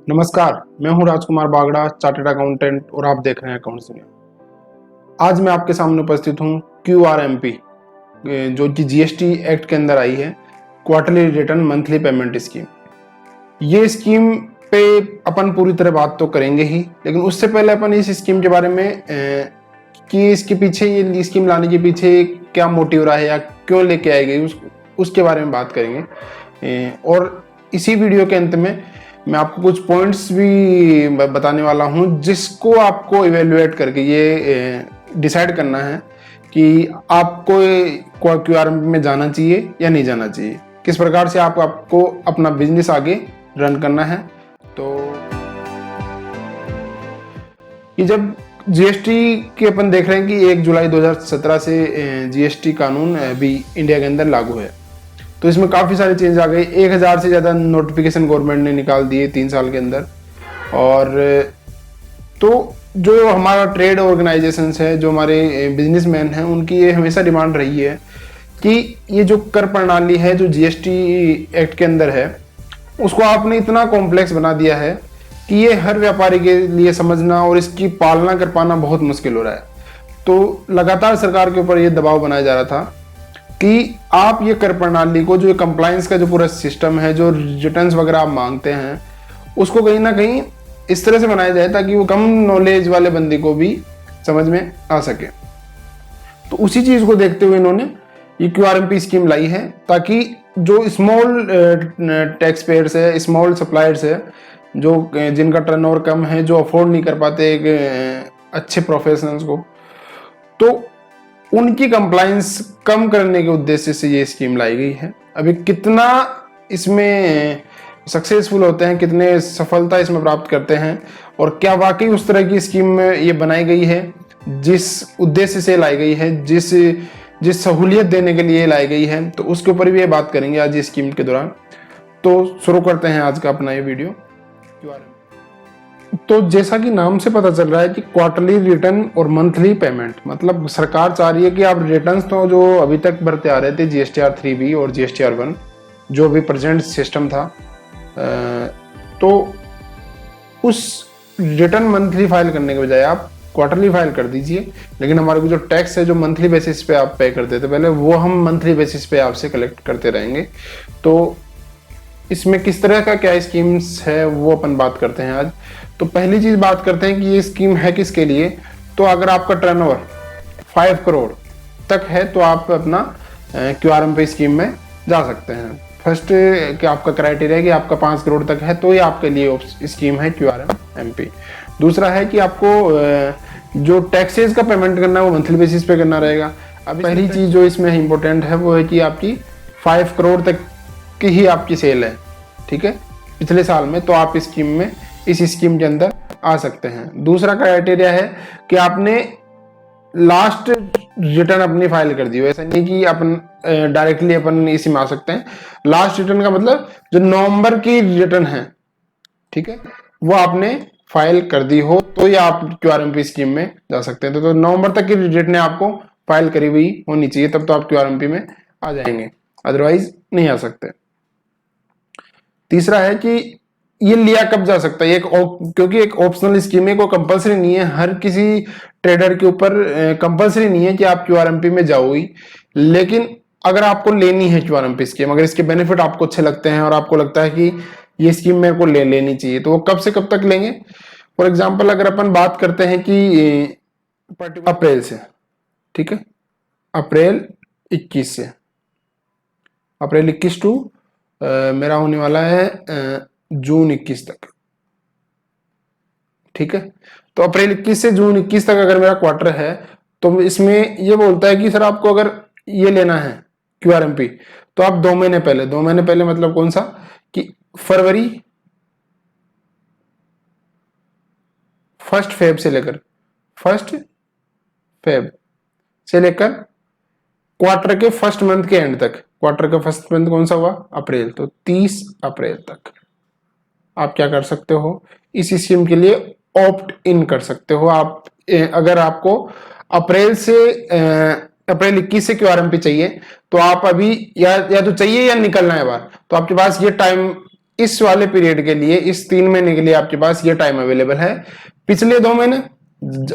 नमस्कार, मैं हूं राजकुमार बागड़ा, चार्टर्ड अकाउंटेंट और आप देख रहे हैं अकाउंट्स दुनिया। आज मैं आपके सामने उपस्थित हूं QRMP, जो कि GST एक्ट के अंदर आई है, quarterly return monthly payment scheme. ये स्कीम पे अपन पूरी तरह बात तो करेंगे ही, लेकिन उससे पहले अपन इस स्कीम के बारे में कि इसके पीछे, ये स्कीम लाने के पीछे क्या मोटिव रहा है या क्यों लेके आई गई, उसके बारे में बात करेंगे। और इसी वीडियो के अंत में मैं आपको कुछ पॉइंट्स भी बताने वाला हूं, जिसको आपको इवेल्युएट करके ये डिसाइड करना है कि आपको QRMP में जाना चाहिए या नहीं जाना चाहिए, किस प्रकार से आपको अपना बिजनेस आगे रन करना है। तो ये जब GST के अपन देख रहे हैं कि 1 जुलाई 2017 से GST कानून अभी इंडिया के अंदर लागू है, तो इसमें काफ़ी सारे चेंज आ गए। 1000 से ज़्यादा नोटिफिकेशन गवर्नमेंट ने निकाल दिए 3 साल के अंदर। और तो जो हमारा ट्रेड ऑर्गेनाइजेशंस है, जो हमारे बिजनेसमैन हैं, उनकी ये हमेशा डिमांड रही है कि ये जो कर प्रणाली है जो GST एक्ट के अंदर है, उसको आपने इतना कॉम्प्लेक्स बना दिया है कि ये हर व्यापारी के लिए समझना और इसकी पालना कर पाना बहुत मुश्किल हो रहा है। तो लगातार सरकार के ऊपर ये दबाव बनाया जा रहा था कि आप ये कर प्रणाली को, जो कंप्लायंस का जो पूरा सिस्टम है, जो रिटर्न्स वगैरह आप मांगते हैं, उसको कहीं ना कहीं इस तरह से बनाया जाए ताकि वो कम नॉलेज वाले बंदे को भी समझ में आ सके। तो उसी चीज को देखते हुए इन्होंने ये QRMP स्कीम लाई है, ताकि जो स्मॉल टैक्स पेयर्स है, स्मॉल सप्लायर्स है, जो जिनका टर्नओवर कम है, जो अफोर्ड नहीं कर पाते एक अच्छे प्रोफेशनल्स को, तो उनकी कंप्लायंस कम करने के उद्देश्य से ये स्कीम लाई गई है। अभी कितना इसमें सक्सेसफुल होते हैं, कितने सफलता इसमें प्राप्त करते हैं, और क्या वाकई उस तरह की स्कीम ये बनाई गई है जिस उद्देश्य से लाई गई है, जिस सहूलियत देने के लिए लाई गई है, तो उसके ऊपर भी ये बात करेंगे आज इस स्कीम के दौरान। तो शुरू करते हैं आज का अपना ये वीडियो। तो जैसा कि नाम से पता चल रहा है कि क्वार्टरली रिटर्न और मंथली पेमेंट, मतलब सरकार चाह रही है कि आप रिटर्न्स तो जो अभी तक भरते आ रहे थे GSTR 3B और GSTR 1, जो भी प्रेजेंट सिस्टम था, तो उस रिटर्न मंथली फाइल करने के बजाय आप क्वार्टरली फाइल कर दीजिए। लेकिन हमारे को जो टैक्स है, जो मंथली बेसिस पे आप पे करते थे पहले, वो हम मंथली बेसिस पे आपसे कलेक्ट करते रहेंगे। तो इसमें किस तरह का क्या स्कीम्स है वो अपन बात करते हैं आज। तो पहली चीज बात करते हैं कि ये स्कीम है किसके लिए। तो अगर आपका टर्नओवर 5 करोड़ तक है तो आप अपना QRMP स्कीम में जा सकते हैं। फर्स्ट कि आपका क्राइटेरिया है कि आपका 5 करोड़ तक है, तो ये आपके लिए स्कीम है QRMP। दूसरा है कि आपको जो टैक्सेस का पेमेंट करना है वो मंथली बेसिस पे करना रहेगा। अब पहली चीज जो इसमें इंपॉर्टेंट है वो है कि आपकी 5 करोड़ तक की ही आपकी सेल है, ठीक है, पिछले साल में, तो आप इस स्कीम के अंदर आ सकते हैं। दूसरा क्राइटेरिया है कि आपने लास्ट रिटर्न अपनी फाइल कर दी हो। ऐसा नहीं कि अपन डायरेक्टली अपन इसी में आ सकते हैं। लास्ट रिटर्न का मतलब जो नवंबर की रिटर्न है, ठीक है, वो आपने फाइल कर दी हो, तो ये आप QRMP स्कीम में जा सकते हैं। तो नवंबर तक की रिटर्न आपको फाइल करी हुई होनी चाहिए, तब तो आप QRMP में आ जाएंगे, अदरवाइज नहीं आ सकते। तीसरा है कि ये लिया कब जा सकता है, क्योंकि एक ऑप्शनल स्कीम है, कोई कंपलसरी नहीं है, हर किसी ट्रेडर के ऊपर कंपलसरी नहीं है कि आप QRMP में जाओगी। लेकिन अगर आपको लेनी है QRMP स्कीम, अगर इसके बेनिफिट आपको अच्छे लगते हैं और आपको लगता है कि ये स्कीम मेरे को लेनी चाहिए, तो वो कब से कब तक लेंगे। फॉर एग्जाम्पल अगर अपन बात करते हैं कि अप्रैल से, ठीक है, अप्रैल 21 से, अप्रैल 21 टू मेरा होने वाला है जून 21 तक, ठीक है। तो अप्रैल 21 से जून 21 तक अगर मेरा क्वार्टर है, तो इसमें ये बोलता है कि सर आपको अगर ये लेना है QRMP, तो आप 2 महीने पहले मतलब कौन सा, कि फरवरी 1 फेब से लेकर क्वार्टर के फर्स्ट मंथ के एंड तक, क्वार्टर का फर्स्ट मंथ कौन सा हुआ, अप्रैल, तो 30 अप्रैल तक आप क्या कर सकते हो, इस स्कीम के लिए ऑप्ट इन कर सकते हो। आप अगर आपको अप्रैल 21 से QRMP चाहिए, तो आप अभी या तो चाहिए या निकलना है बाहर, तो आपके पास ये टाइम इस वाले पीरियड के लिए, इस 3 महीने के लिए आपके पास ये टाइम अवेलेबल है। पिछले 2 महीने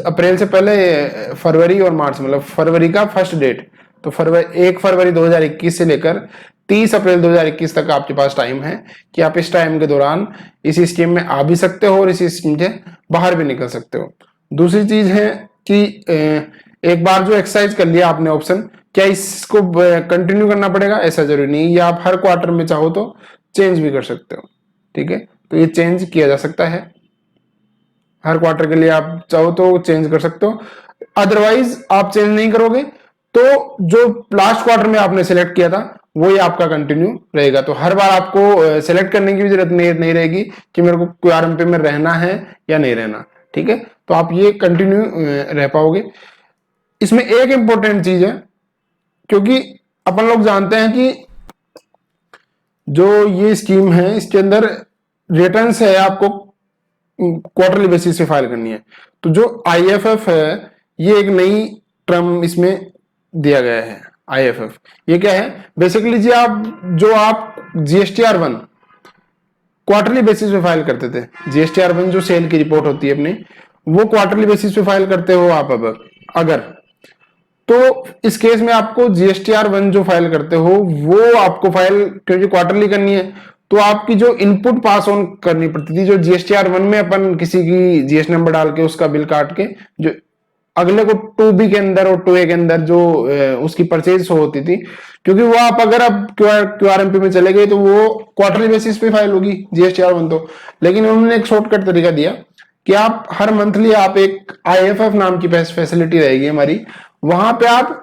अप्रैल से पहले फरवरी और मार्च, मतलब फरवरी का फर्स्ट डेट, तो 1 फरवरी 2021 से लेकर 30 अप्रैल 2021 तक आपके पास टाइम है कि आप इस टाइम के दौरान इस स्कीम में आ भी सकते हो और इस स्कीम से बाहर भी निकल सकते हो। दूसरी चीज है कि एक बार जो एक्सरसाइज कर लिया आपने ऑप्शन, क्या इसको कंटिन्यू करना पड़ेगा? ऐसा जरूरी नहीं, ये आप हर क्वार्टर में चाहो तो चेंज भी कर सकते हो। ठीक है, तो ये चेंज किया जा सकता है, हर क्वार्टर के लिए आप चाहो तो चेंज कर सकते हो। अदरवाइज आप चेंज नहीं करोगे तो जो लास्ट क्वार्टर में आपने सेलेक्ट किया था वो ही आपका कंटिन्यू रहेगा। तो हर बार आपको सेलेक्ट करने की भी जरूरत नहीं रहेगी कि मेरे को क्यूआरएमपी में रहना है या नहीं रहना। ठीक है, तो आप ये कंटिन्यू रह पाओगे। इसमें एक इंपॉर्टेंट चीज है, क्योंकि अपन लोग जानते हैं कि जो ये स्कीम है इसके अंदर रिटर्न्स है आपको क्वार्टरली बेसिस पे फाइल करनी है। तो जो आईएफएफ है ये एक नई टर्म इसमें दिया गया है। आईएफएफ ये क्या है? बेसिकली जी आप जीएसटीआर 1 क्वार्टरली बेसिस पे फाइल करते थे, जीएसटीआर 1 जो सेल की रिपोर्ट होती है अपनी, वो क्वार्टरली बेसिस पे फाइल करते हो आप। अब अगर तो इस केस में आपको जीएसटीआर 1 जो फाइल करते हो वो आपको फाइल क्योंकि क्वार्टरली करनी है, तो आपकी जो इनपुट पास ऑन करनी पड़ती थी, जो जीएसटीआर 1 में अपन किसी की जीएसटी नंबर डाल के उसका बिल काट के जो अगले को 2B के अंदर और 2A के अंदर जो उसकी परचेज होती थी, क्योंकि वो आप अगर आप क्यूआरएमपी में चले गए तो वो क्वार्टरली बेसिस पे फाइल होगी जीएसटीआर 1 तो। लेकिन उन्होंने एक शॉर्टकट तरीका दिया कि आप हर मंथली आप एक आईएफएफ नाम की फैसिलिटी रहेगी हमारी, वहां पे आप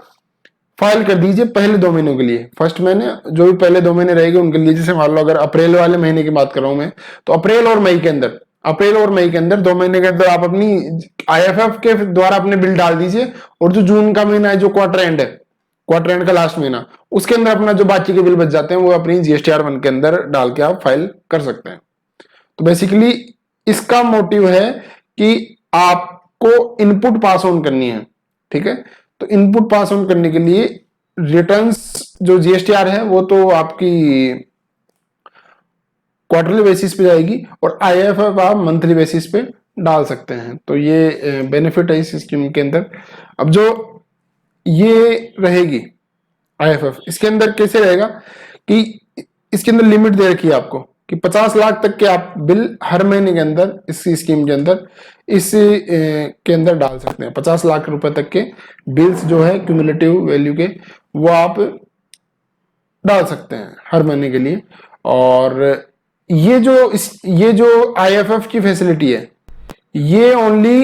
फाइल कर दीजिए पहले 2 महीनों के लिए। फर्स्ट महीने जो भी पहले 2 महीने रहेंगे उनके लिए, जैसे मान लो अगर अप्रैल वाले महीने की बात कर रहा हूं मैं, तो अप्रैल और मई के अंदर 2 महीने के अंदर आप अपनी आईएफएफ के द्वारा अपने बिल डाल दीजिए, और जो जून का महीना है जो क्वार्टर एंड का लास्ट महीना, उसके अंदर अपना जो बाकी के बिल बच जाते हैं वो अपनी जीएसटीआर 1 के अंदर डाल के आप फाइल कर सकते हैं। तो बेसिकली इसका मोटिव है कि आपको इनपुट पास ऑन करनी है। ठीक है, तो इनपुट पास ऑन करने के लिए रिटर्न्स जो जीएसटीआर है वो तो आपकी क्वार्टरली बेसिस पे जाएगी और आईएफएफ आप मंथली बेसिस पे डाल सकते हैं। तो ये बेनिफिट है इस स्कीम के अंदर। अब जो ये रहेगी आईएफएफ, इसके अंदर कैसे रहेगा कि इसके अंदर लिमिट दे रखी है आपको कि 50 लाख तक के आप बिल हर महीने के अंदर इस स्कीम के अंदर के अंदर डाल सकते हैं। 50 लाख रुपए तक के बिल्स जो है क्यूमुलेटिव वैल्यू के, वो आप डाल सकते हैं हर महीने के लिए। और ये जो आईएफएफ की फैसिलिटी है ये ओनली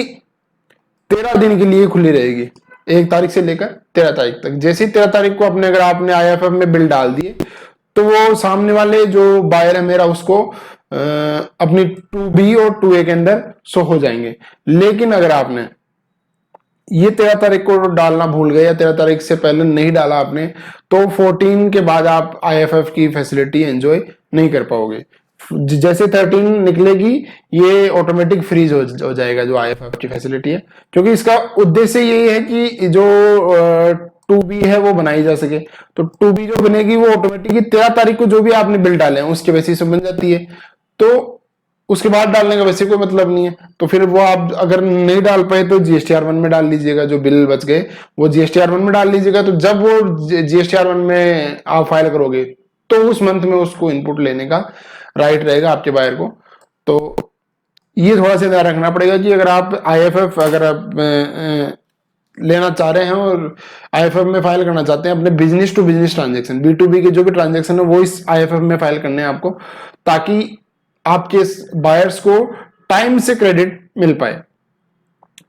13 दिन के लिए खुली रहेगी, 1 तारीख से लेकर 13 तारीख तक। जैसे ही 13 तारीख को अगर आपने आईएफएफ में बिल डाल दिए तो वो सामने वाले जो बायर है मेरा उसको अपनी 2B और 2A के अंदर शो हो जाएंगे। लेकिन अगर आपने ये 13 तारीख को डालना भूल गए या 13 तारीख से पहले नहीं डाला आपने, तो 14 के बाद आप आईएफएफ की फैसिलिटी एंजॉय नहीं कर पाओगे। जैसे 13 निकलेगी ये ऑटोमेटिक फ्रीज हो जाएगा जो आईएफएफ की फैसिलिटी है, क्योंकि इसका उद्देश्य यही है कि जो 2B है वो बनाई जा सके। तो 2B जो बनेगी वो ऑटोमेटिकली 13 तारीख को जो भी आपने बिल डाले हैं उसके बेसिस पे बन जाती है, तो उसके बाद डालने का वैसे कोई मतलब नहीं है। तो फिर वो आप अगर नहीं डाल पाए तो जीएसटीआर 1 में डाल लीजिएगा, जो बिल बच गए वो जीएसटीआर 1 में डाल लीजिएगा। तो जब वो जीएसटीआर 1 में आप फाइल करोगे तो उस मंथ में उसको इनपुट लेने का राइट रहेगा आपके बायर को। तो ये थोड़ा सा ध्यान रखना पड़ेगा कि अगर आप आईएफएफ अगर आप लेना चाह रहे हैं और आईएफएफ में फाइल करना चाहते हैं अपने business to business transaction, B2B के जो भी ट्रांजेक्शन है वो इस आईएफएफ में फाइल करने हैं आपको, ताकि आपके बायर्स को टाइम से क्रेडिट मिल पाए।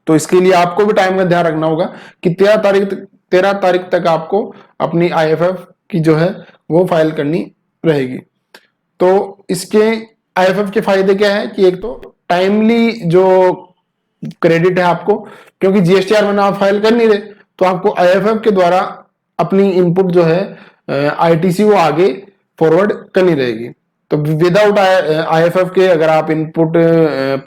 तो इसके लिए आपको भी टाइम का ध्यान रखना होगा कि 13 तारीख तक आपको अपनी आईएफएफ की जो है वो फाइल करनी रहेगी। तो इसके आईएफएफ के फायदे क्या है कि एक तो टाइमली जो क्रेडिट है आपको, क्योंकि जीएसटीआर 1 आप फाइल कर नहीं रहे तो आपको आईएफएफ के द्वारा अपनी इनपुट जो है आईटीसी वो आगे फॉरवर्ड करनी रहेगी। तो विदाउट आईएफएफ के अगर आप इनपुट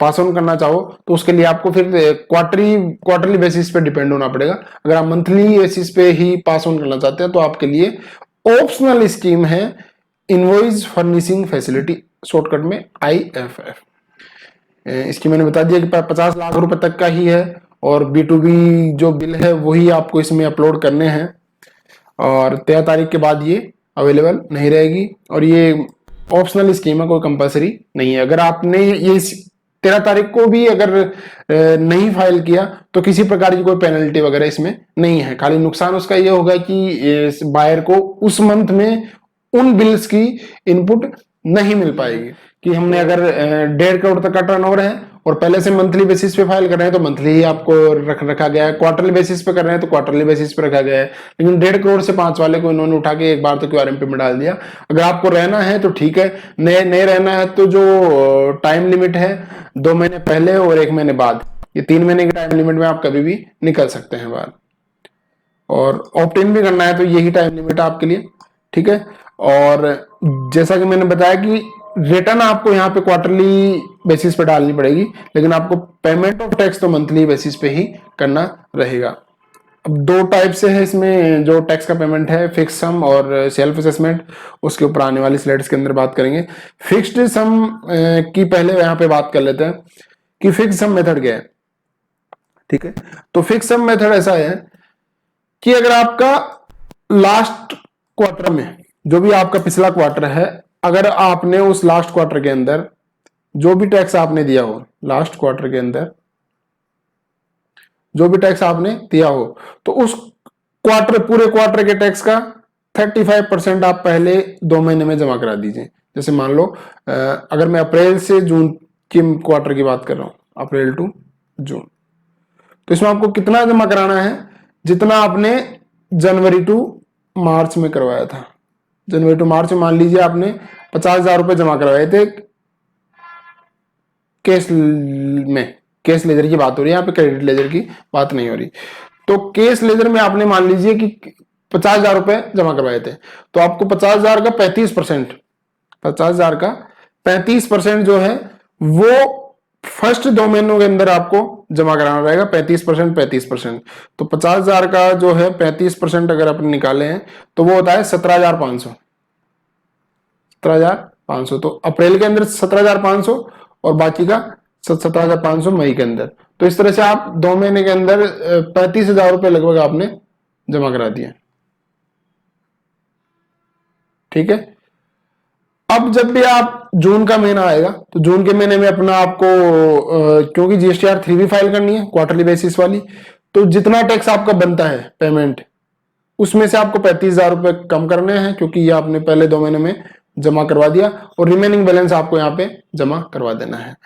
पास ऑन करना चाहो तो उसके लिए आपको फिर क्वार्टरली बेसिस पे डिपेंड होना पड़ेगा। अगर आप मंथली बेसिस पे ही पास ऑन करना चाहते हैं तो आपके लिए ऑप्शनल स्कीम है इनवॉइस फर्निशिंग फैसिलिटी शॉर्टकट में IFF। इसकी मैंने बता दिया कि 50 लाख रुपए तक का ही है और B2B जो बिल है वही आपको इसमें अपलोड करने हैं और 13 तारीख के बाद ये अवेलेबल नहीं रहेगी और ये ऑप्शनल स्कीम है, कोई कंपलसरी नहीं है। अगर आपने ये 13 तारीख को भी अगर नहीं फाइल किया तो किसी प्रकार की कोई पेनल्टी वगैरह इसमें नहीं है। खाली नुकसान उसका ये होगा कि बायर को उस मंथ में उन बिल्स की इनपुट नहीं मिल पाएगी कि हमने अगर 1.5 करोड़ तक का टर्नओवर है और पहले से मंथली बेसिस पे फाइल कर रहे हैं तो मंथली ही आपको रखा गया है, क्वार्टरली बेसिस पे कर रहे हैं तो क्वार्टरली बेसिस पे रखा गया है। लेकिन 1.5 करोड़ से 5 वाले को इन्होंने उठा के एक बार तो QRMP में डाल दिया। अगर आपको रहना है तो ठीक है, नहीं रहना है तो जो टाइम लिमिट है 2 महीने पहले और 1 महीने बाद, ये 3 महीने के टाइम लिमिट में आप कभी भी निकल सकते हैं बाहर। और ऑप्ट इन भी करना है तो यही टाइम लिमिट है आपके लिए, ठीक है। और जैसा कि मैंने बताया कि रिटर्न आपको यहाँ पे क्वार्टरली बेसिस पे डालनी पड़ेगी, लेकिन आपको पेमेंट ऑफ टैक्स तो मंथली बेसिस पे ही करना रहेगा। अब 2 टाइप से है इसमें जो टैक्स का पेमेंट है, फिक्स सम और सेल्फ असेसमेंट। उसके ऊपर आने वाली स्लाइड्स के अंदर बात करेंगे। फिक्स्ड सम की पहले यहाँ पे बात कर लेते हैं कि फिक्स सम मेथड क्या है, ठीक है। तो फिक्स सम मेथड ऐसा है कि अगर आपका लास्ट क्वार्टर में जो भी आपका पिछला क्वार्टर है, अगर आपने उस लास्ट क्वार्टर के अंदर जो भी टैक्स आपने दिया हो, लास्ट क्वार्टर के अंदर जो भी टैक्स आपने दिया हो, तो उस पूरे क्वार्टर के टैक्स का 35% आप पहले 2 महीने में जमा करा दीजिए। जैसे मान लो अगर मैं अप्रैल से जून के क्वार्टर की बात कर रहा हूं, अप्रैल टू जून, तो इसमें आपको कितना जमा कराना है, जितना आपने जनवरी टू मार्च में करवाया था। जनवरी टू मार्च में मान लीजिए आपने 50,000 रुपए जमा करवाए थे कैश में, कैश लेजर की बात हो रही है यहाँ पे, क्रेडिट लेजर की बात नहीं हो रही। तो कैश लेजर में आपने मान लीजिए कि 50,000 रुपए जमा करवाए थे, तो आपको 50,000 का 35%, 50,000 का 35% जो है वो फर्स्ट 2 महीनों के अंदर आपको जमा कराना रहेगा। 35%। तो 50,000 का जो है 35% अगर अपने निकाले हैं तो वो होता है 17,500। 17,500 तो अप्रैल के अंदर 17,500 और बाकी का 17,500 मई के अंदर। तो इस तरह से आप 2 महीने के अंदर 35,000 रुपए लगभग आपने जमा करा दिए, ठीक है। अब जब भी आप जून का महीना आएगा तो जून के महीने में अपना आपको क्योंकि GSTR 3 भी फाइल करनी है क्वार्टरली बेसिस वाली, तो जितना टैक्स आपका बनता है पेमेंट, उसमें से आपको 35,000 रुपए कम करने हैं क्योंकि ये आपने पहले 2 महीने में जमा करवा दिया और रिमेनिंग बैलेंस आपको यहाँ पे जमा करवा देना है।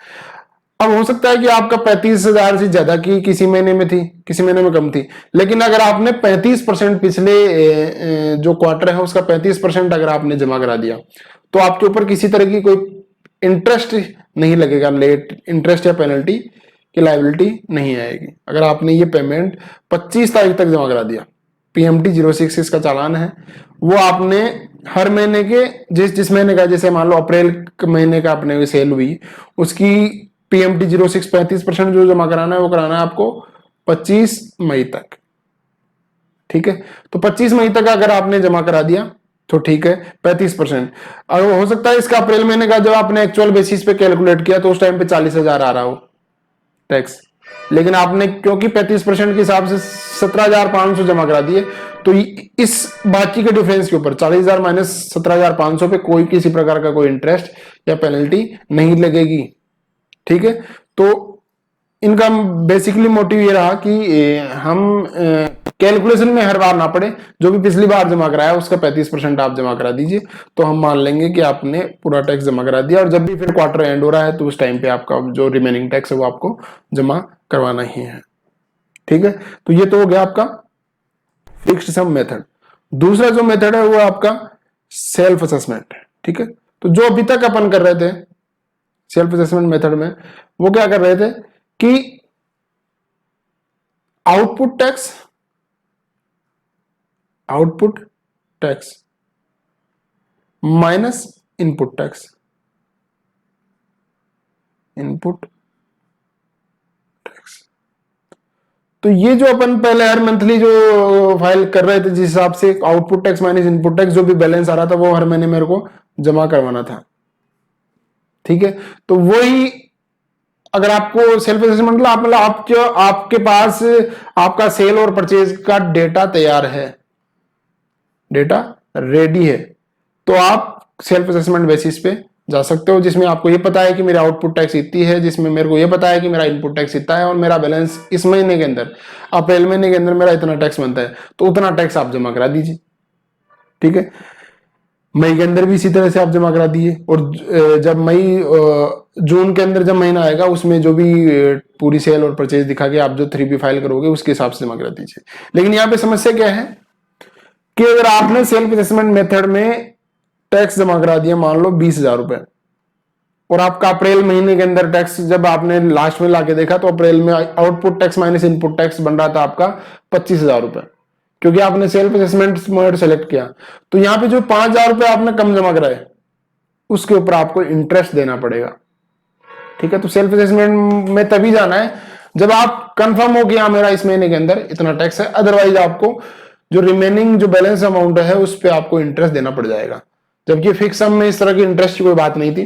अब हो सकता है कि आपका 35,000 से ज्यादा की किसी महीने में थी, किसी महीने में कम थी, लेकिन अगर आपने 35% पिछले जो क्वार्टर है उसका 35% अगर आपने जमा करा दिया तो आपके ऊपर किसी तरह की कोई इंटरेस्ट नहीं लगेगा, लेट इंटरेस्ट या पेनल्टी की लायबिलिटी नहीं आएगी। अगर आपने ये पेमेंट 25 तारीख तक जमा करा दिया, PMT 06 का चालान है, वो आपने हर महीने के जिस महीने का, जैसे मान लो अप्रैल महीने का अपने सेल हुई, उसकी PMT 06 35% जो जमा कराना है वो कराना है आपको 25 मई तक, ठीक है। तो 25 मई तक अगर आपने जमा करा दिया तो ठीक है 35%। और हो सकता है इसका अप्रैल महीने का जब आपने एक्चुअल बेसिस पे कैलकुलेट किया तो उस टाइम पे 40,000 आ रहा हो टैक्स, लेकिन आपने क्योंकि 35% के हिसाब से 17,500 जमा करा दिए, तो इस बाकी के डिफरेंस के ऊपर 40,000 माइनस 17,500 पे कोई किसी प्रकार का कोई इंटरेस्ट या पेनल्टी नहीं लगेगी, ठीक है। तो इनका बेसिकली मोटिव ये रहा कि हम कैलकुलेशन में हर बार ना पड़े, जो भी पिछली बार जमा कराया उसका 35% आप जमा करा दीजिए, तो हम मान लेंगे कि आपने पूरा टैक्स जमा करा दिया। और जब भी फिर क्वार्टर एंड हो रहा है तो उस टाइम पे आपका जो रिमेनिंग टैक्स है वो आपको जमा करवाना ही है, ठीक है। तो ये तो हो गया आपका फिक्स्ड सम मेथड। दूसरा जो मेथड है वो आपका सेल्फ असेसमेंट, ठीक है। तो जो अभी तक अपन कर रहे थे सेल्फ असेसमेंट मेथड में, वो क्या कर रहे थे कि output tax minus input tax, तो ये जो अपन पहले हर मंथली जो फाइल कर रहे थे जिस हिसाब से output tax minus input tax जो भी बैलेंस आ रहा था वो हर महीने मेरे को जमा करवाना था, ठीक है, तो वही अगर आपको सेल्फ असेसमेंट मतलब आपके पास आपका सेल और परचेज का डेटा तैयार है, डेटा रेडी है, तो आप सेल्फ असेसमेंट बेसिस पे जा सकते हो, जिसमें आपको ये पता है कि मेरा आउटपुट टैक्स इतनी है, जिसमें मेरे को ये पता है कि मेरा इनपुट टैक्स इतना है और मेरा बैलेंस इस महीने के अंदर, अप्रैल महीने के अंदर मेरा इतना टैक्स बनता है, तो उतना टैक्स आप जमा करा दीजिए। ठीक है, मई के अंदर भी इसी तरह से आप जमा करा दिए, और जब जून के अंदर जब महीना आएगा उसमें जो भी पूरी सेल और परचेज दिखा के आप जो 3B फाइल करोगे उसके हिसाब से जमा करा दीजिए। लेकिन यहाँ पे समस्या क्या है कि अगर आपने सेल्फ असेसमेंट मेथड में टैक्स जमा करा दिया मान लो 20,000 रुपए, और आपका अप्रैल महीने के अंदर टैक्स जब आपने लास्ट में लाके देखा तो अप्रैल में output tax minus input tax बन रहा था आपका 25,000 रुपए, क्योंकि आपने सेल्फ असेसमेंट मोड सेलेक्ट किया। तो यहां पे जो 5,000 रुपए आपने कम जमा कराए उसके ऊपर आपको इंटरेस्ट देना पड़ेगा। ठीक है, तो सेल्फ असेसमेंट में तभी जाना है जब आप कंफर्म हो कि हाँ मेरा इस महीने के अंदर इतना टैक्स है, अदरवाइज आपको जो रिमेनिंग जो बैलेंस अमाउंट है उस पर आपको इंटरेस्ट देना पड़ जाएगा। जबकि फिक्स सम में इस तरह की इंटरेस्ट की कोई बात नहीं थी।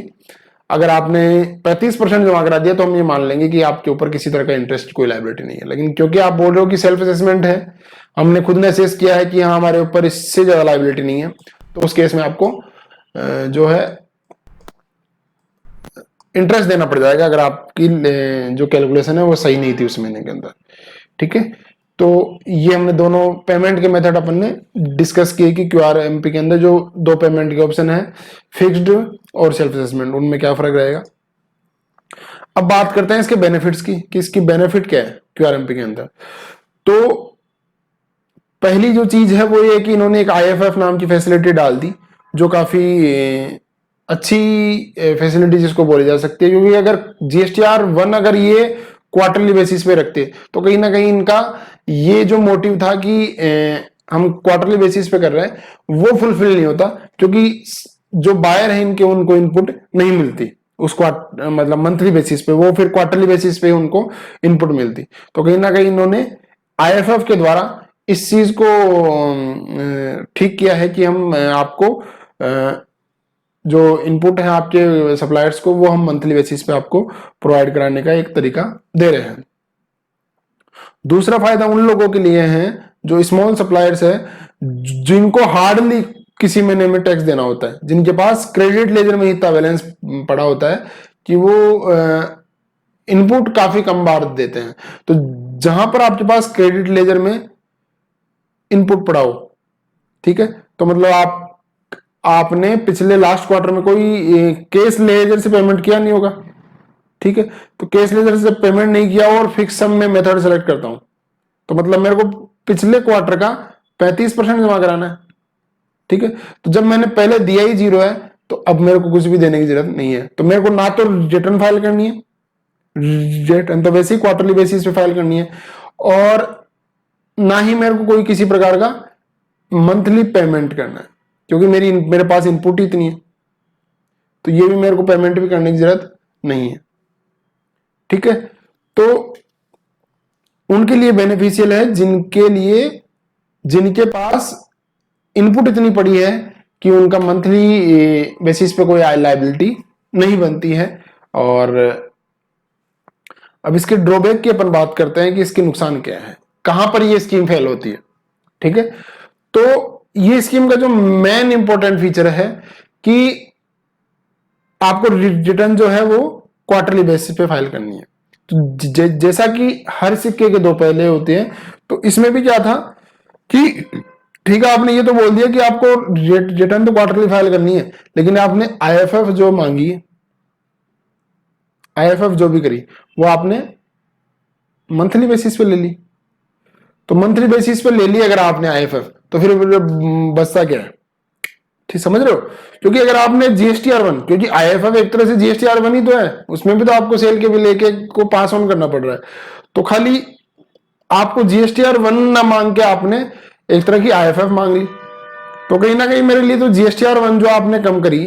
अगर आपने 35% जमा करा दिया तो हम ये मान लेंगे कि आपके ऊपर किसी तरह का इंटरेस्ट कोई लायबिलिटी नहीं है। लेकिन क्योंकि आप बोल रहे हो कि सेल्फ असेसमेंट है, हमने खुद ने असेस किया है कि हाँ हमारे ऊपर इससे ज्यादा लायबिलिटी नहीं है, तो उस केस में आपको जो है इंटरेस्ट देना पड़ जाएगा, अगर आपकी जो कैलकुलेशन है वो सही नहीं थी उस महीने के अंदर। ठीक है, तो ये हमने दोनों पेमेंट के मेथड अपन ने डिस्कस किए कि QRMP के अंदर जो दो पेमेंट के ऑप्शन है, फिक्स्ड और सेल्फ असेसमेंट, उनमें क्या फर्क रहेगा। अब बात करते हैं इसके बेनिफिट्स की कि इसकी बेनिफिट क्या है QRMP के अंदर। तो पहली जो चीज है वो ये कि इन्होंने एक IFF नाम की फैसिलिटी डाल दी, जो काफी अच्छी फैसिलिटी जिसको बोली जा सकती है, क्योंकि अगर GSTR 1 अगर ये क्वार्टरली बेसिस पे रखते तो कहीं ना कहीं इनका ये जो मोटिव था कि हम क्वार्टरली बेसिस पे कर रहे हैं वो फुलफिल नहीं होता, क्योंकि जो बायर है इनके उनको इनपुट नहीं मिलती उस मतलब मंथली बेसिस पे, वो फिर क्वार्टरली बेसिस पे उनको इनपुट मिलती। तो कहीं ना कहीं इन्होंने IFF के द्वारा इस चीज को ठीक किया है कि हम आपको जो इनपुट है आपके सप्लायर्स को वो हम मंथली बेसिस पे आपको प्रोवाइड कराने का एक तरीका दे रहे हैं। दूसरा फायदा उन लोगों के लिए है जो स्मॉल सप्लायर्स है, जिनको हार्डली किसी महीने में टैक्स देना होता है, जिनके पास क्रेडिट लेजर में इतना बैलेंस पड़ा होता है कि वो इनपुट काफी कम बार देते हैं। तो जहां पर आपके पास क्रेडिट लेजर में इनपुट पड़ा हो, ठीक है, तो मतलब आपने पिछले लास्ट क्वार्टर में कोई केस लेजर से पेमेंट किया नहीं होगा। ठीक है, तो केस लेजर से पेमेंट नहीं किया और फिक्स सम में मेथड सेलेक्ट करता हूं, तो मतलब मेरे को पिछले क्वार्टर का 35% जमा कराना है। ठीक है, तो जब मैंने पहले दिया ही 0 है तो अब मेरे को कुछ भी देने की जरूरत नहीं है। तो मेरे को ना तो रिटर्न फाइल करनी है, रिटर्न तो वैसे ही क्वार्टरली बेसिस पे फाइल करनी है, और ना ही मेरे को कोई किसी प्रकार का मंथली पेमेंट करना है, क्योंकि मेरे पास इनपुट ही इतनी है, तो ये भी मेरे को पेमेंट भी करने की जरूरत नहीं है। ठीक है, तो उनके लिए बेनिफिशियल है जिनके पास इनपुट इतनी पड़ी है कि उनका मंथली बेसिस पे कोई लायबिलिटी नहीं बनती है। और अब इसके ड्रॉबैक की अपन बात करते हैं कि इसके नुकसान क्या है, कहां पर ये स्कीम फेल होती है। ठीक है, तो ये स्कीम का जो मेन इंपॉर्टेंट फीचर है कि आपको रिटर्न जो है वो क्वार्टरली बेसिस पे फाइल करनी है। तो जैसा कि हर सिक्के के दो पहले होते हैं, तो इसमें भी क्या था कि ठीक है आपने ये तो बोल दिया कि आपको रिटर्न तो क्वार्टरली फाइल करनी है, लेकिन आपने IFF जो मांगी, IFF जो भी करी वो आपने मंथली बेसिस पे ले ली। तो मंथली बेसिस पे ले ली अगर आपने IFF, तो फिर बचता क्या है, ठीक समझ रहे हो। क्योंकि अगर आपने GSTR 1, क्योंकि IFF एक तरह से GSTR 1 ही तो है, उसमें भी तो आपको सेल के भी लेके को पास ऑन करना पड़ रहा है, तो खाली आपको GSTR 1 ना मांग के आपने एक तरह की IFF मांग ली, तो कहीं ना कहीं मेरे लिए तो GSTR 1 जो आपने कम करी,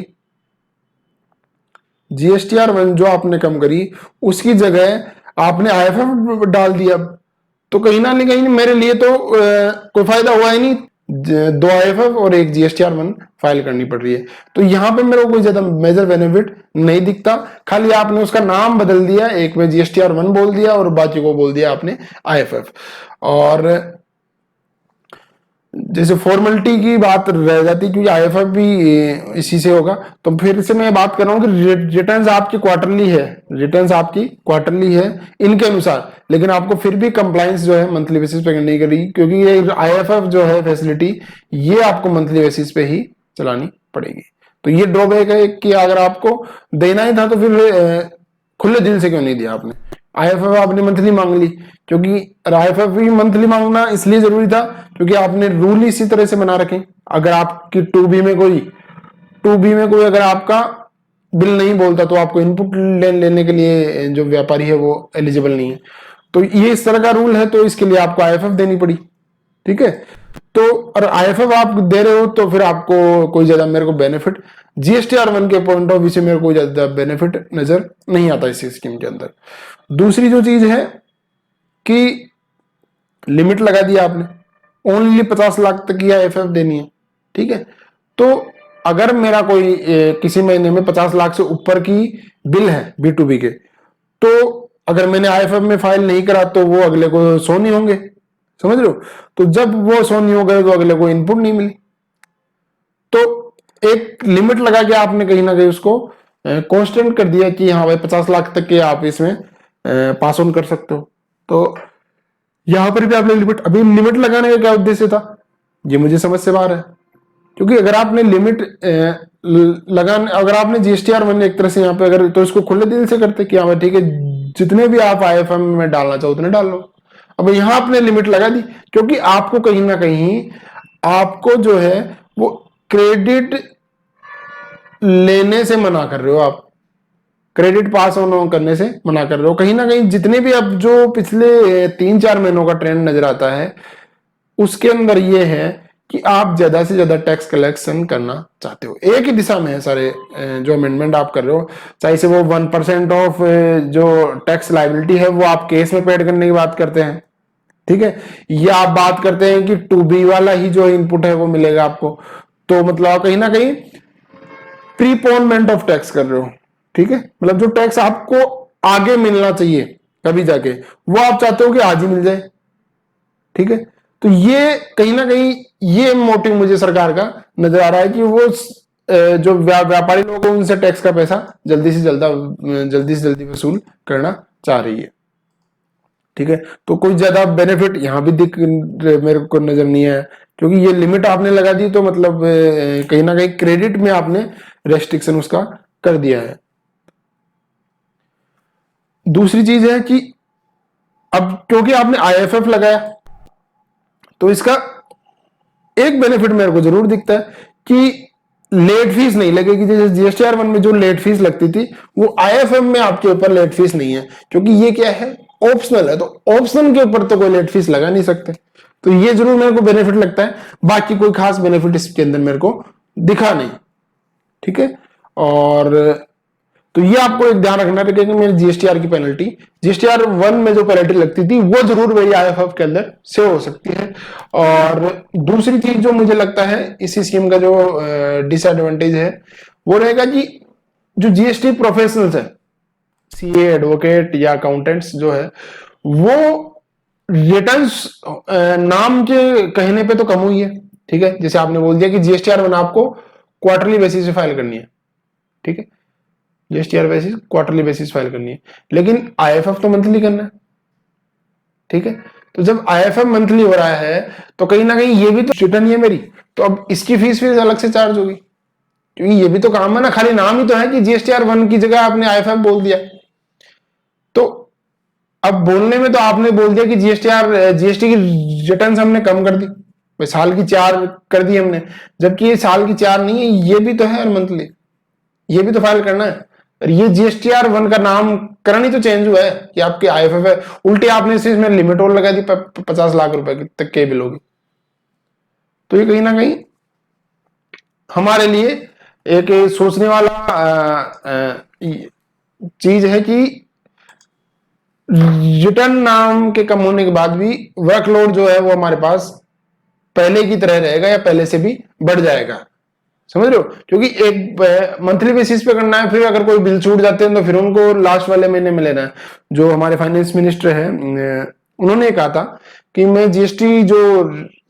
GSTR 1 जो आपने कम करी उसकी जगह आपने IFF डाल दिया, तो कहीं ना कहीं मेरे लिए तो कोई फायदा हुआ ही नहीं। 2 IFF और 1 GSTR 1 फाइल करनी पड़ रही है। तो यहाँ पे मेरे को कोई ज्यादा मेजर बेनिफिट नहीं दिखता, खाली आपने उसका नाम बदल दिया, एक में GSTR 1 बोल दिया और बाकी को बोल दिया आपने IFF। और जैसे फॉर्मेलिटी की बात रह जाती, क्योंकि IFF भी इसी से होगा। तो फिर से मैं बात कर रहा हूँ कि रिटर्न्स आपकी क्वार्टरली है, रिटर्न्स आपकी क्वार्टरली है इनके अनुसार, लेकिन आपको फिर भी कंप्लायंस जो है मंथली बेसिस पे करनी करेगी, क्योंकि ये IFF जो है फैसिलिटी ये आपको मंथली बेसिस पे ही चलानी पड़ेगी। तो ये ड्रॉबैक है कि अगर आपको देना ही था तो फिर खुले दिल से क्यों नहीं दिया आपने। IFF आपने मंथली मांग ली, क्योंकि IFF भी मंथली मांगना इसलिए जरूरी था क्योंकि आपने रूल इसी तरह से बना रखे। अगर आपकी 2B में कोई अगर आपका बिल नहीं बोलता तो आपको इनपुट लेने के लिए जो व्यापारी है वो एलिजिबल नहीं है। तो ये इस तरह का रूल है, तो इसके लिए आपको IFF देनी पड़ी। ठीक है, तो और IFF आप दे रहे हो तो फिर आपको कोई ज्यादा मेरे को बेनिफिट GSTR 1 के पॉइंट ऑफ व्यू से मेरे को ज्यादा बेनिफिट नजर नहीं आता इस स्कीम के अंदर। दूसरी जो चीज है कि लिमिट लगा दिया आपने, ओनली 50 लाख तक की IFF देनी है। ठीक है, तो अगर मेरा कोई किसी महीने में 50 लाख से ऊपर की बिल है B2B के, तो अगर मैंने IFF में फाइल नहीं करा तो वो अगले को शो नहीं होंगे, समझ रहे हो। तो जब वो शो नहीं हो गए तो अगले को इनपुट नहीं मिली। तो एक लिमिट लगा के आपने कहीं ना कहीं उसको कांस्टेंट कर दिया कि हाँ भाई 50 लाख तक के आप इसमें पास ऑन कर सकते हो। तो यहां पर भी आपने लिमिट, अभी लिमिट लगाने का क्या उद्देश्य था ये मुझे समझ से बाहर है। क्योंकि अगर आपने लिमिट लगाने, अगर आपने GSTR 1 एक तरह से यहाँ पे अगर तो इसको खुले दिल से करते कि हाँ भाई ठीक है जितने भी आप IFM में डालना चाहो उतने डाल लो। अब यहाँ आपने लिमिट लगा दी, क्योंकि आपको कहीं ना कहीं आपको जो है वो क्रेडिट लेने से मना कर रहे हो, आप क्रेडिट पास ऑन करने से मना कर रहे हो। कहीं ना कहीं जितने भी अब जो पिछले 3-4 महीनों का ट्रेंड नजर आता है उसके अंदर ये है कि आप ज्यादा से ज्यादा टैक्स कलेक्शन करना चाहते हो। एक ही दिशा में है सारे जो अमेंडमेंट आप कर रहे हो, चाहे से वो 1% ऑफ जो टैक्स लाइबिलिटी है वो आप केस में पेड करने की बात करते हैं। ठीक है, या आप बात करते हैं कि 2B वाला ही जो इनपुट है वो मिलेगा आपको। तो मतलब आप कहीं ना कहीं प्रीपोनमेंट ऑफ टैक्स कर रहे हो। ठीक है, मतलब जो टैक्स आपको आगे मिलना चाहिए कभी जाके वो आप चाहते हो कि आज ही मिल जाए। ठीक है, तो ये कहीं ना कहीं ये मोटिव मुझे सरकार का नजर आ रहा है कि वो जो व्यापारी लोग हैं उनसे टैक्स का पैसा जल्दी से जल्दी वसूल करना चाह रही है। ठीक है, तो कोई ज्यादा बेनिफिट यहां भी दिख मेरे को नजर नहीं है, क्योंकि ये लिमिट आपने लगा दी तो मतलब कहीं ना कहीं क्रेडिट में आपने रेस्ट्रिक्शन उसका कर दिया है। दूसरी चीज है कि अब क्योंकि आपने IFF लगाया तो इसका एक बेनिफिट मेरे को जरूर दिखता है कि लेट फीस नहीं लगेगी। जैसे GSTR 1 में जो लेट फीस लगती थी वो IFM में आपके ऊपर लेट फीस नहीं है, क्योंकि ये क्या है ऑप्शनल है। तो ऑप्शन के ऊपर तो कोई लेट फीस लगा नहीं सकते, तो ये जरूर मेरे को बेनिफिट लगता है। बाकी कोई खास बेनिफिट इसके अंदर मेरे को दिखा नहीं। ठीक है, और तो ये आपको एक ध्यान रखना है कि मेरी GSTR की पेनल्टी GSTR 1 में जो पेनल्टी लगती थी वो जरूर मेरी IFF के अंदर से हो सकती है। और दूसरी चीज जो मुझे लगता है इसी स्कीम का जो डिसएडवांटेज है वो रहेगा कि जो GST प्रोफेशनल्स है, CA, एडवोकेट या अकाउंटेंट्स जो है वो रिटर्न्स नाम के कहने पे तो कम हुई है। ठीक है, जैसे आपने बोल दिया कि GSTR 1 आपको क्वार्टरली बेसिस पे फाइल करनी है। ठीक है, GSTR basis quarterly basis file करनी है, लेकिन IFF तो मंथली करना है। ठीक है, तो जब IFF मंथली हो रहा है तो कहीं ना कहीं ये भी तो रिटर्न ही है मेरी, तो अब इसकी फीस अलग से चार्ज होगी, क्योंकि ये भी तो काम है ना, खाली नाम ही तो है कि GSTR 1 की जगह आपने IFF बोल दिया। तो अब बोलने में तो आपने बोल दिया कि GST की रिटर्न हमने कम कर दी, साल की 4 कर दी हमने, जबकि ये साल की 4 नहीं है, ये भी तो है हर मंथली, ये भी तो फाइल करना है। और ये GSTR 1 का नामकरण ही तो चेंज हुआ है कि आपके IFF है, उल्टे आपने इसमें लिमिट और लगा दी 50 लाख रुपए तक के बिल होगी। तो ये कहीं ना कहीं हमारे लिए एक सोचने वाला चीज है कि रिटर्न नाम के कम होने के बाद भी वर्कलोड जो है वो हमारे पास पहले की तरह रहेगा या पहले से भी बढ़ जाएगा। समझ रहे हो, क्योंकि एक मंथली बेसिस पे करना है, फिर अगर कोई बिल छूट जाते हैं तो फिर उनको लास्ट वाले महीने में लेना है। जो हमारे फाइनेंस मिनिस्टर है उन्होंने कहा था कि मैं जीएसटी जो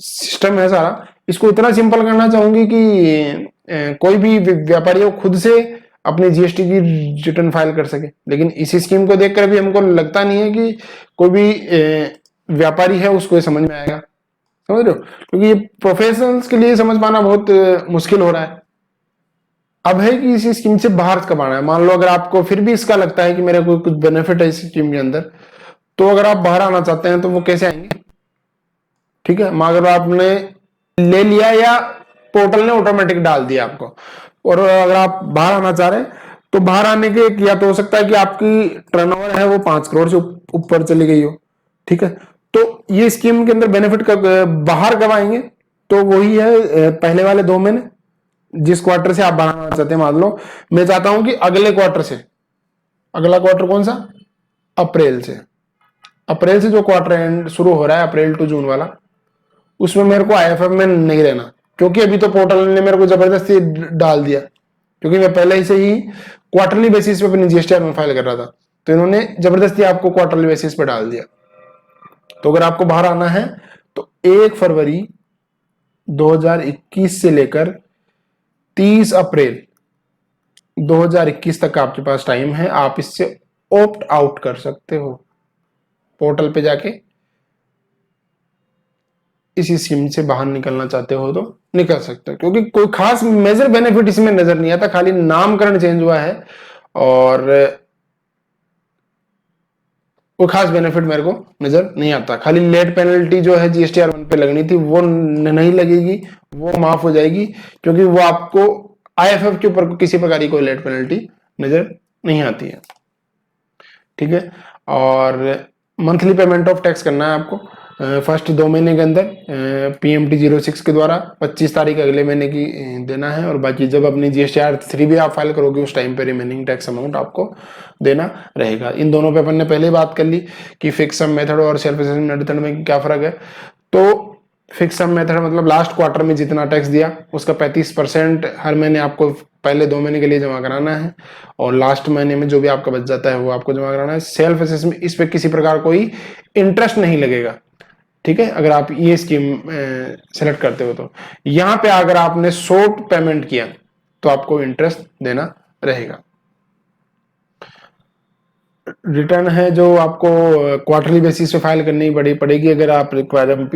सिस्टम है सारा, इसको इतना सिंपल करना चाहूंगी कि कोई भी व्यापारी वो खुद से अपनी जीएसटी की रिटर्न फाइल कर सके। लेकिन इस स्कीम को देखकर भी हमको लगता नहीं है कि कोई भी व्यापारी है उसको समझ में आएगा, समझ रहे हो, क्योंकि ये प्रोफेशनल्स के लिए समझ पाना बहुत मुश्किल हो रहा है। अब है कि इस स्कीम से बाहर कब आना है। मान लो अगर आपको फिर भी इसका लगता है कि मेरा कोई कुछ बेनिफिट है इस स्कीम के अंदर, तो अगर आप बाहर आना चाहते हैं तो वो कैसे आएंगे, ठीक है। अगर आपने ले लिया या पोर्टल ने ऑटोमेटिक डाल दिया आपको, और अगर आप बाहर आना चाह रहे हैं तो बाहर आने के या तो हो सकता है कि आपकी टर्नओवर है वो 5 करोड़ से ऊपर चली गई हो, ठीक है। तो ये स्कीम के अंदर बेनिफिट कब बाहर कब आएंगे, तो वही है पहले वाले 2 महीने जिस क्वार्टर से आप बाहर आना चाहते हैं। मान लो मैं चाहता हूं कि अगले क्वार्टर से, अगला क्वार्टर कौन सा, अप्रैल से, अप्रैल से जो क्वार्टर एंड शुरू हो रहा है अप्रैल टू जून वाला, उसमें मेरे को आईएफएफ में नहीं रहना, क्योंकि अभी तो पोर्टल ने मेरे को जबरदस्ती डाल दिया, क्योंकि मैं पहले से ही क्वार्टरली बेसिस पे अपनी जीएसटी में फाइल कर रहा था, तो इन्होंने जबरदस्ती आपको क्वार्टरली बेसिस पे डाल दिया। तो अगर आपको बाहर आना है तो 1 फरवरी 2021 से लेकर 30 अप्रैल 2021 तक आपके पास टाइम है, आप इससे ऑप्ट आउट कर सकते हो। पोर्टल पे जाके इसी स्कीम से बाहर निकलना चाहते हो तो निकल सकते हो, क्योंकि कोई खास मेजर बेनिफिट इसमें नजर नहीं आता, खाली नामकरण चेंज हुआ है और कोई खास बेनिफिट मेरे को नजर नहीं आता। खाली लेट पेनल्टी जो है जीएसटीआर 1 पे लगनी थी वो नहीं लगेगी, वो माफ हो जाएगी, क्योंकि वो आपको आईएफएफ के ऊपर किसी प्रकार की कोई लेट पेनल्टी नजर नहीं आती है, ठीक है। और मंथली पेमेंट ऑफ टैक्स करना है आपको फर्स्ट 2 महीने के अंदर पीएमटी 06 के द्वारा 25 तारीख अगले महीने की देना है, और बाकी जब अपनी जीएसटीआर 3 भी आप फाइल करोगे उस टाइम पे रिमेनिंग टैक्स अमाउंट आपको देना रहेगा। इन दोनों पे अपन ने पहले बात कर ली कि फिक्स सम मेथड और सेल्फ असेसमेंट मेथड में क्या फर्क है। तो फिक्स सम मेथड मतलब लास्ट क्वार्टर में जितना टैक्स दिया उसका 35% हर महीने आपको पहले 2 महीने के लिए जमा कराना है, और लास्ट महीने में जो भी आपका बच जाता है वो आपको जमा कराना है। सेल्फ असेसमेंट इस पे किसी प्रकार कोई इंटरेस्ट नहीं लगेगा, ठीक है, अगर आप ये स्कीम सेलेक्ट करते हो। तो यहां पे अगर आपने शॉर्ट पेमेंट किया तो आपको इंटरेस्ट देना रहेगा। रिटर्न है जो आपको क्वार्टरली बेसिस पे फाइल करनी पड़ेगी अगर आप रिक्वायरमेंट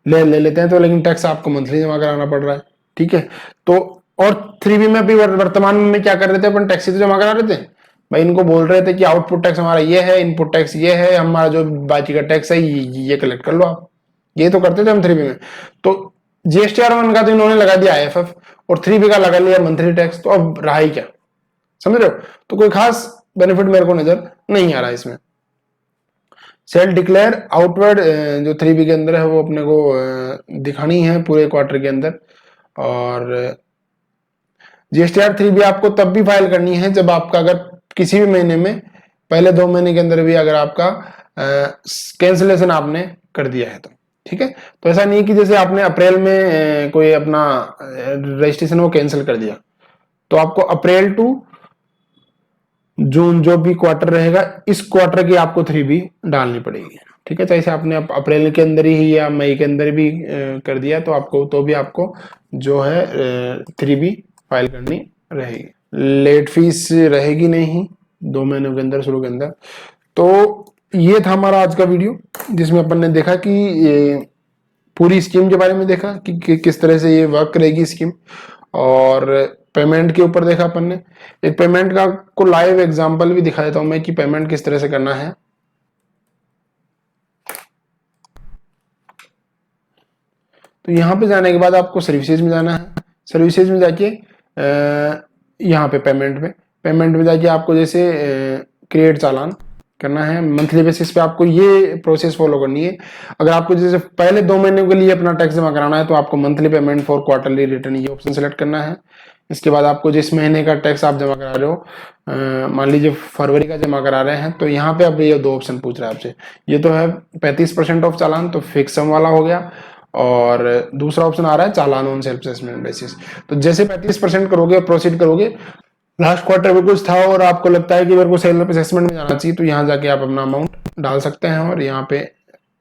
ले लेते हैं तो, लेकिन टैक्स आपको मंथली जमा कराना पड़ रहा है, ठीक है। तो और 3B में भी वर्तमान में क्या कर रहे थे अपन, टैक्स ही तो जमा करा रहे थे भाई। इनको बोल रहे थे कि आउटपुट टैक्स हमारा ये है, इनपुट टैक्स ये है, हमारा जो बाकी का टैक्स है ये कलेक्ट कर लो आप, ये तो करते थे हम 3B में। तो जीएसटीआर 1 का तो इन्होंने लगा दिया आईएफएफ और 3B का लगा लिया मंथली टैक्स, तो अब रहा ही क्या, समझ रहे हो। तो कोई खास बेनिफिट मेरे को नजर नहीं आ रहा इसमें। सेल्फ डिक्लेयर आउटवर्ड जो 3B के अंदर है वो अपने को दिखानी है पूरे क्वार्टर के अंदर, और जीएसटीआर 3B आपको तब भी फाइल करनी है जब आपका अगर किसी भी महीने में पहले 2 महीने के अंदर भी अगर आपका कैंसिलेशन आपने कर दिया है तो, ठीक है। तो ऐसा नहीं कि जैसे आपने अप्रैल में कोई अपना रजिस्ट्रेशन वो कैंसिल कर दिया, तो आपको अप्रैल टू जून जो भी क्वार्टर रहेगा इस क्वार्टर की आपको 3B डालनी पड़ेगी, ठीक है। चाहे आपने अप्रैल के अंदर ही या मई के अंदर भी कर दिया तो आपको तो भी आपको जो है 3B फाइल करनी रहेगी। लेट फीस रहेगी नहीं 2 महीनों के अंदर शुरू के अंदर। तो ये था हमारा आज का वीडियो जिसमें अपन ने देखा कि पूरी स्कीम के बारे में देखा कि किस तरह से ये वर्क करेगी स्कीम, और पेमेंट के ऊपर देखा अपन ने। एक पेमेंट का को लाइव एग्जांपल भी दिखा देता हूं मैं कि पेमेंट किस तरह से करना है। तो यहाँ पे जाने के बाद आपको सर्विसेज में जाना है। सर्विसेज में जाके यहाँ पे पेमेंट में जाके आपको जैसे क्रिएट चालान करना है। मंथली बेसिस पे आपको ये प्रोसेस फॉलो करनी है। अगर आपको जैसे पहले 2 महीने के लिए अपना टैक्स जमा कराना है तो आपको monthly payment for quarterly return ये ऑप्शन सेलेक्ट करना है। इसके बाद आपको जिस महीने का टैक्स आप जमा करा रहे हो, मान लीजिए फरवरी का जमा करा रहे हैं, तो यहाँ पे अब ये 2 ऑप्शन पूछ रहा है आपसे। ये तो है 35% ऑफ चालान, तो फिक्स सम वाला हो गया, और दूसरा ऑप्शन आ रहा है चालान ऑन सेल्फ असेसमेंट बेसिस। तो जैसे 35% करोगे, प्रोसीड करोगे, लास्ट क्वार्टर में कुछ था और आपको लगता है कि मेरे को सेल्फ असेसमेंट में जाना चाहिए, तो यहाँ जाके आप अपना अमाउंट डाल सकते हैं और यहाँ पे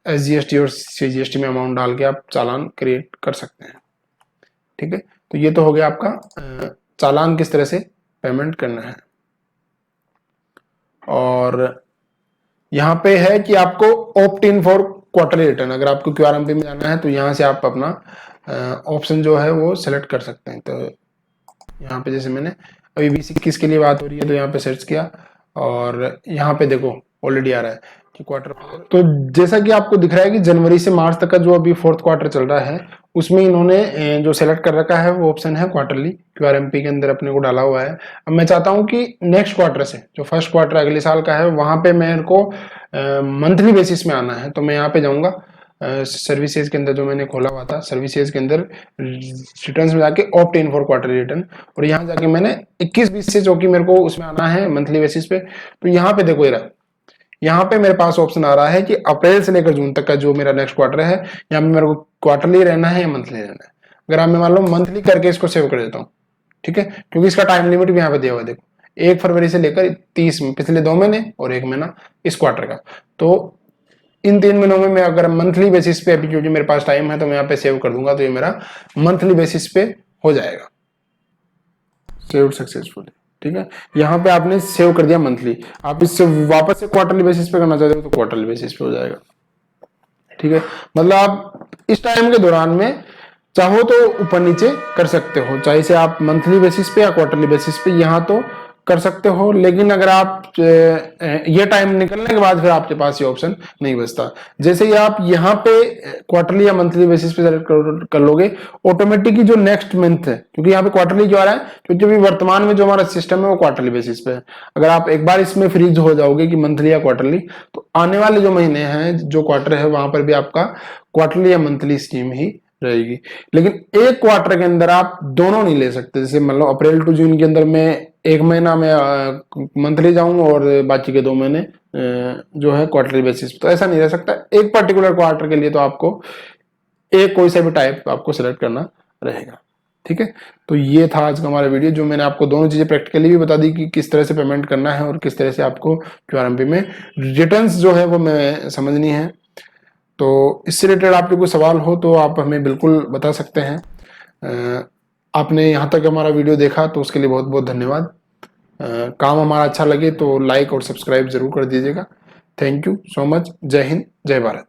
SGST और CGST में अमाउंट डाल के आप चालान क्रिएट कर सकते हैं। ठीक है, तो ये तो हो गया आपका चालान किस तरह से पेमेंट करना है। और यहाँ पे है कि आपको opt in for quarterly return, अगर आपको QRMP में जाना है तो यहाँ से आप अपना ऑप्शन जो है वो सेलेक्ट कर सकते हैं। तो यहाँ पे जैसे मैंने अभी 2021 के लिए बात हो रही है तो यहाँ पे सर्च किया और यहाँ पे देखो ऑलरेडी आ रहा है कि क्वार्टर 4। तो जैसा कि आपको दिख रहा है कि जनवरी से मार्च तक का जो अभी 4th क्वार्टर चल रहा है उसमें इन्होंने जो सेलेक्ट कर रखा है वो ऑप्शन है क्वार्टरली, QRMP के अंदर अपने को डाला हुआ है। अब मैं चाहता हूँ कि नेक्स्ट क्वार्टर से जो फर्स्ट क्वार्टर अगले साल का है वहां पे मेरे को मंथली बेसिस में आना है। तो मैं यहाँ पे जाऊंगा सर्विसेज के अंदर, जो मैंने खोला हुआ था सर्विसेज के अंदर रिटर्न्स में जाके opt in for quarterly return, और यहाँ जाके मैंने 21-20 से जो कि मेरे को उसमें आना है मंथली बेसिस पे। तो यहाँ पे देखो यहाँ पे मेरे पास ऑप्शन आ रहा है कि अप्रैल से लेकर जून तक का जो मेरा नेक्स्ट क्वार्टर है यहाँ पे मेरे को क्वार्टरली रहना है या मंथली रहना है। अगर आप मैं मान लो मंथली करके इसको सेव कर देता हूँ, ठीक है, क्योंकि इसका टाइम लिमिट भी यहाँ पे दिया हुआ है, देखो 1 फरवरी से लेकर 30, पिछले 2 महीने और 1 महीना इस क्वार्टर का। तो इन 3 महीनों में मैं अगर मंथली बेसिस पे अभी जो मेरे पास टाइम है तो मैं यहाँ पे सेव कर दूंगा, तो ये मेरा मंथली बेसिस पे हो जाएगा, सेव सक्सेसफुली। ठीक है, यहाँ पे आपने सेव कर दिया मंथली, आप इससे वापस से क्वार्टरली बेसिस पे करना चाहते हो तो क्वार्टरली बेसिस पे हो जाएगा। ठीक है, मतलब आप इस टाइम के दौरान में चाहो तो ऊपर नीचे कर सकते हो, चाहे से आप मंथली बेसिस पे या क्वार्टरली बेसिस पे यहाँ तो कर सकते हो। लेकिन अगर आप ये टाइम निकलने के बाद फिर आपके पास ये ऑप्शन नहीं बचता। जैसे ही आप यहाँ पे क्वार्टरली या मंथली बेसिस पे सेलेक्ट कर लोगे, ऑटोमेटिकली जो नेक्स्ट मंथ है, क्योंकि यहाँ पे क्वार्टरली क्यों आ रहा है, क्योंकि अभी वर्तमान में जो हमारा सिस्टम है वो क्वार्टरली बेसिस पे है। अगर आप एक बार इसमें फ्रीज हो जाओगे कि मंथली या क्वार्टरली, तो आने वाले जो महीने हैं, जो क्वार्टर है, वहां पर भी आपका क्वार्टरली या मंथली स्कीम ही रहेगी। लेकिन एक क्वार्टर के अंदर आप दोनों नहीं ले सकते। जैसे मान लो अप्रैल टू जून के अंदर में 1 महीना में मंथली जाऊंगा और बाकी के 2 महीने जो है क्वार्टरली बेसिस, तो ऐसा नहीं रह सकता। एक पर्टिकुलर क्वार्टर के लिए तो आपको एक कोई सा भी टाइप आपको सिलेक्ट करना रहेगा। ठीक है, तो ये था आज का हमारा वीडियो, जो मैंने आपको दोनों चीजें प्रैक्टिकली भी बता दी कि किस तरह से पेमेंट करना है और किस तरह से आपको QRMP में रिटर्न्स जो है वो मैं समझनी है। तो इससे रिलेटेड आपके कोई सवाल हो तो आप हमें बिल्कुल बता सकते हैं। आपने यहाँ तक हमारा वीडियो देखा तो उसके लिए बहुत बहुत धन्यवाद। काम हमारा अच्छा लगे तो लाइक और सब्सक्राइब जरूर कर दीजिएगा। Thank you so much. जय हिंद, जय भारत।